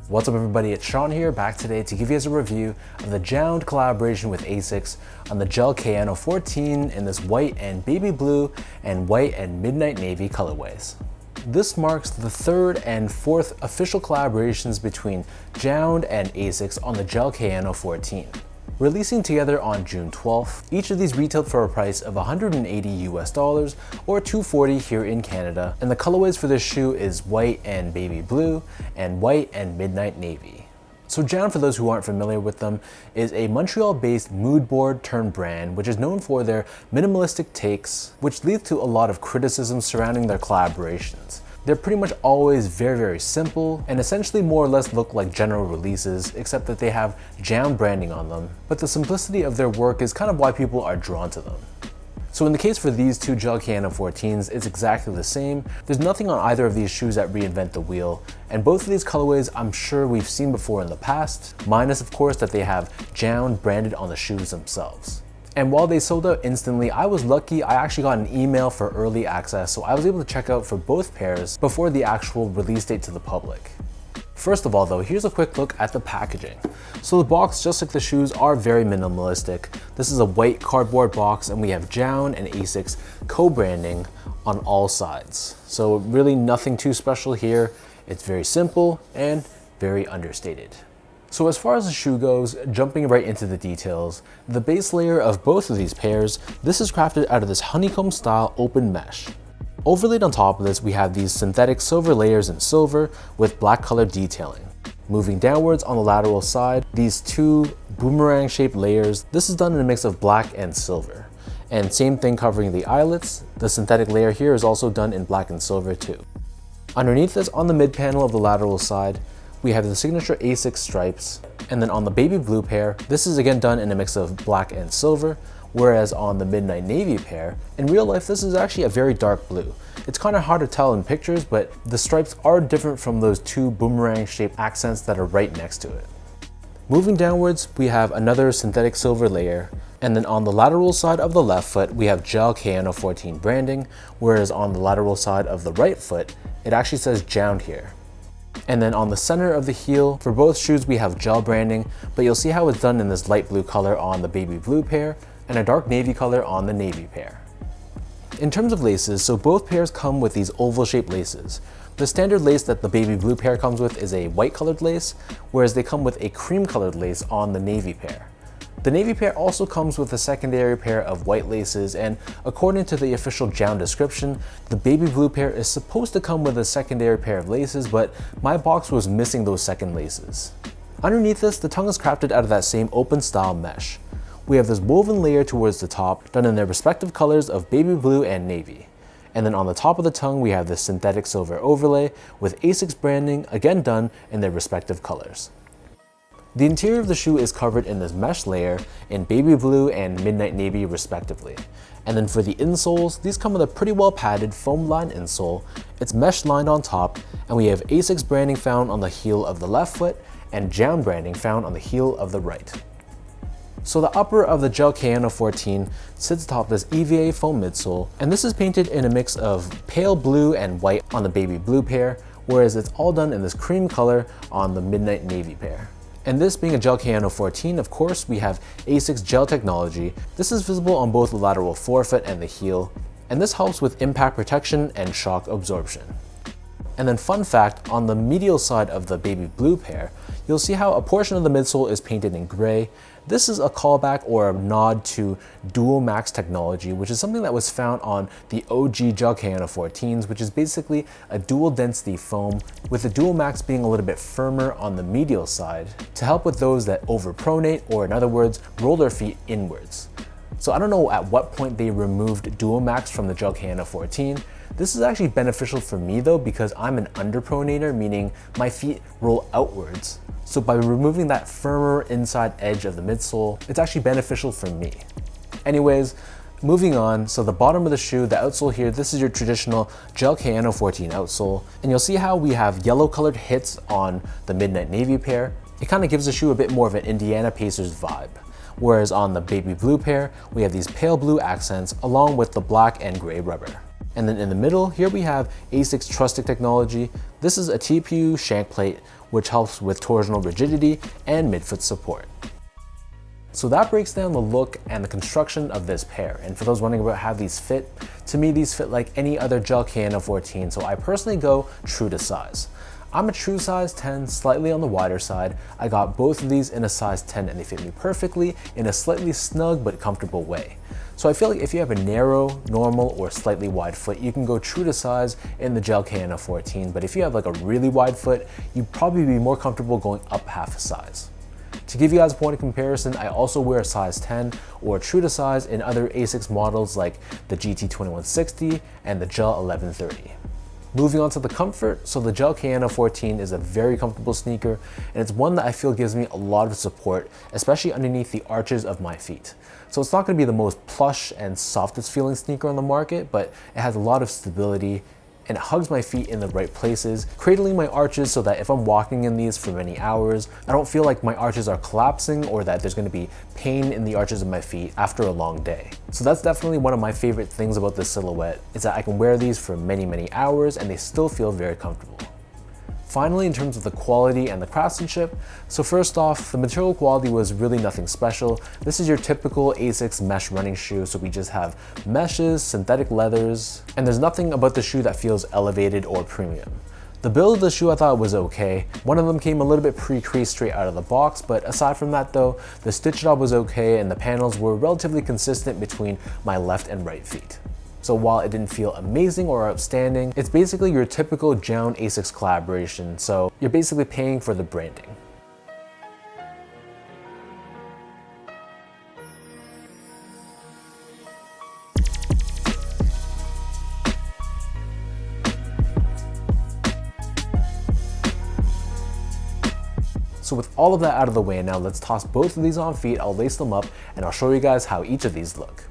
What's up everybody, it's Sean here, back today to give you guys a review of the JJJJound collaboration with Asics on the Gel-Kayano 14 in this white and baby blue and white and midnight navy colorways. This marks the third and fourth official collaborations between JJJJound and Asics on the Gel-Kayano 14. Releasing together on June 12th, each of these retailed for a price of $180 US or $240 here in Canada, and the colorways for this shoe is white and baby blue and white and midnight navy. So JJJJound, for those who aren't familiar with them, is a Montreal-based mood board turned brand which is known for their minimalistic takes, which leads to a lot of criticism surrounding their collaborations. They're pretty much always very simple and essentially more or less look like general releases, except that they have JJJJound branding on them, but the simplicity of their work is kind of why people are drawn to them. So in the case for these two Gel-Kayano 14s, it's exactly the same. There's nothing on either of these shoes that reinvent the wheel, and both of these colorways I'm sure we've seen before in the past, minus of course that they have JJJJound branded on the shoes themselves. And while they sold out instantly, I was lucky. I actually got an email for early access, so I was able to check out for both pairs before the actual release date to the public. First of all though, here's a quick look at the packaging. So the box, just like the shoes, are very minimalistic. This is a white cardboard box and we have JJJJound and Asics co-branding on all sides. So really nothing too special here. It's very simple and very understated. So as far as the shoe goes, jumping right into the details, the base layer of both of these pairs, this is crafted out of this honeycomb style open mesh. Overlaid on top of this, we have these synthetic silver layers in silver with black colored detailing. Moving downwards on the lateral side, these two boomerang shaped layers, this is done in a mix of black and silver. And same thing covering the eyelets, the synthetic layer here is also done in black and silver too. Underneath this, on the mid panel of the lateral side, we have the signature Asics stripes, and then on the baby blue pair, this is again done in a mix of black and silver, whereas on the midnight navy pair, in real life this is actually a very dark blue. It's kind of hard to tell in pictures, but the stripes are different from those two boomerang shaped accents that are right next to it. Moving downwards, we have another synthetic silver layer, and then on the lateral side of the left foot, we have Gel-Kayano 14 branding, whereas on the lateral side of the right foot, it actually says JJJJound here. And then on the center of the heel, for both shoes we have gel branding, but you'll see how it's done in this light blue color on the baby blue pair and a dark navy color on the navy pair. In terms of laces, so both pairs come with these oval shaped laces. The standard lace that the baby blue pair comes with is a white colored lace, whereas they come with a cream colored lace on the navy pair. The navy pair also comes with a secondary pair of white laces, and according to the official JJJJound description, the baby blue pair is supposed to come with a secondary pair of laces, but my box was missing those second laces. Underneath this, the tongue is crafted out of that same open style mesh. We have this woven layer towards the top, done in their respective colors of baby blue and navy. And then on the top of the tongue, we have this synthetic silver overlay with Asics branding, again done in their respective colors. The interior of the shoe is covered in this mesh layer in baby blue and midnight navy respectively. And then for the insoles, these come with a pretty well padded foam lined insole. It's mesh lined on top, and we have Asics branding found on the heel of the left foot and JJJJound branding found on the heel of the right. So the upper of the Gel-Kayano 14 sits atop this EVA foam midsole, and this is painted in a mix of pale blue and white on the baby blue pair, whereas it's all done in this cream color on the midnight navy pair. And this being a Gel-Kayano 14, of course, we have Asics gel technology. This is visible on both the lateral forefoot and the heel, and this helps with impact protection and shock absorption. And then fun fact, on the medial side of the baby blue pair, you'll see how a portion of the midsole is painted in gray. This is a callback or a nod to Dual Max technology, which is something that was found on the OG Gel-Kayano 14s, which is basically a dual density foam, with the Dual Max being a little bit firmer on the medial side to help with those that overpronate, or in other words, roll their feet inwards. So I don't know at what point they removed Dual Max from the Gel-Kayano 14. This is actually beneficial for me though, because I'm an underpronator, meaning my feet roll outwards. So by removing that firmer inside edge of the midsole, it's actually beneficial for me. Anyways, moving on, so the bottom of the shoe, the outsole here, this is your traditional Gel-Kayano 14 outsole, and you'll see how we have yellow colored hits on the midnight navy pair. It kind of gives the shoe a bit more of an Indiana Pacers vibe. Whereas on the baby blue pair, we have these pale blue accents along with the black and gray rubber. And then in the middle, here we have Asics Trustic technology. This is a TPU shank plate, which helps with torsional rigidity and midfoot support. So that breaks down the look and the construction of this pair. And for those wondering about how these fit, to me these fit like any other Gel-Kayano 14, so I personally go true to size. I'm a true size 10, slightly on the wider side. I got both of these in a size 10 and they fit me perfectly in a slightly snug but comfortable way. So I feel like if you have a narrow, normal, or slightly wide foot, you can go true to size in the Gel-Kayano 14, but if you have like a really wide foot, you'd probably be more comfortable going up half a size. To give you guys a point of comparison, I also wear a size 10 or true to size in other Asics models like the GT2160 and the Gel 1130. Moving on to the comfort, so the Gel-Kayano 14 is a very comfortable sneaker, and it's one that I feel gives me a lot of support, especially underneath the arches of my feet. So it's not going to be the most plush and softest feeling sneaker on the market, but it has a lot of stability, and it hugs my feet in the right places, cradling my arches so that if I'm walking in these for many hours, I don't feel like my arches are collapsing or that there's gonna be pain in the arches of my feet after a long day. So that's definitely one of my favorite things about this silhouette, is that I can wear these for many, many hours and they still feel very comfortable. Finally, in terms of the quality and the craftsmanship, so first off, the material quality was really nothing special. This is your typical Asics mesh running shoe, so we just have meshes, synthetic leathers, and there's nothing about the shoe that feels elevated or premium. The build of the shoe I thought was okay. One of them came a little bit pre-creased straight out of the box, but aside from that though, the stitch job was okay and the panels were relatively consistent between my left and right feet. So while it didn't feel amazing or outstanding, it's basically your typical JJJJound Asics collaboration, so you're basically paying for the branding. So with all of that out of the way, now let's toss both of these on feet, I'll lace them up, and I'll show you guys how each of these look.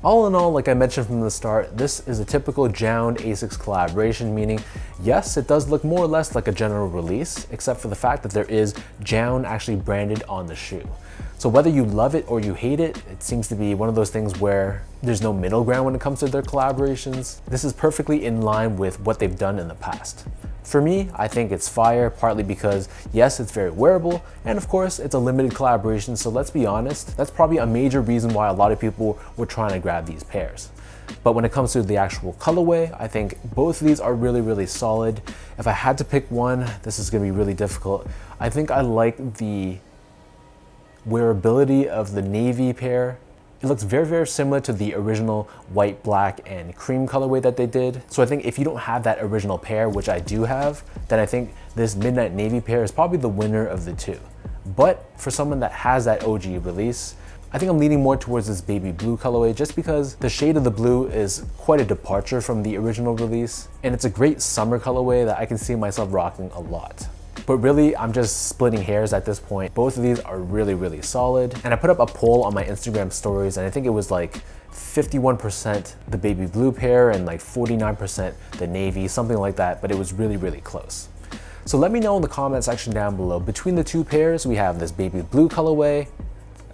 All in all, like I mentioned from the start, this is a typical JJJJound Asics collaboration, meaning yes, it does look more or less like a general release, except for the fact that there is JJJJound actually branded on the shoe. So whether you love it or you hate it, it seems to be one of those things where there's no middle ground when it comes to their collaborations. This is perfectly in line with what they've done in the past. For me, I think it's fire, partly because yes, it's very wearable, and of course, it's a limited collaboration, so let's be honest, that's probably a major reason why a lot of people were trying to grab these pairs. But when it comes to the actual colorway, I think both of these are really, really solid. If I had to pick one, this is gonna be really difficult. I think I like the wearability of the navy pair. It looks very, very similar to the original white, black, and cream colorway that they did. So I think if you don't have that original pair, which I do have, then I think this midnight navy pair is probably the winner of the two. But for someone that has that OG release, I think I'm leaning more towards this baby blue colorway just because the shade of the blue is quite a departure from the original release. And it's a great summer colorway that I can see myself rocking a lot. But really, I'm just splitting hairs at this point. Both of these are really, really solid. And I put up a poll on my Instagram stories, and I think it was like 51% the baby blue pair and like 49% the navy, something like that, but it was really, really close. So let me know in the comment section down below. Between the two pairs, we have this baby blue colorway,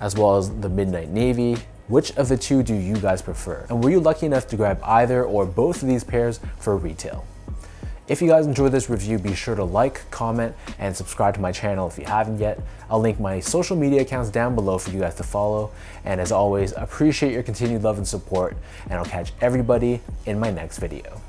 as well as the midnight navy. Which of the two do you guys prefer? And were you lucky enough to grab either or both of these pairs for retail? If you guys enjoyed this review, be sure to like, comment, and subscribe to my channel if you haven't yet. I'll link my social media accounts down below for you guys to follow. And as always, appreciate your continued love and support, and I'll catch everybody in my next video.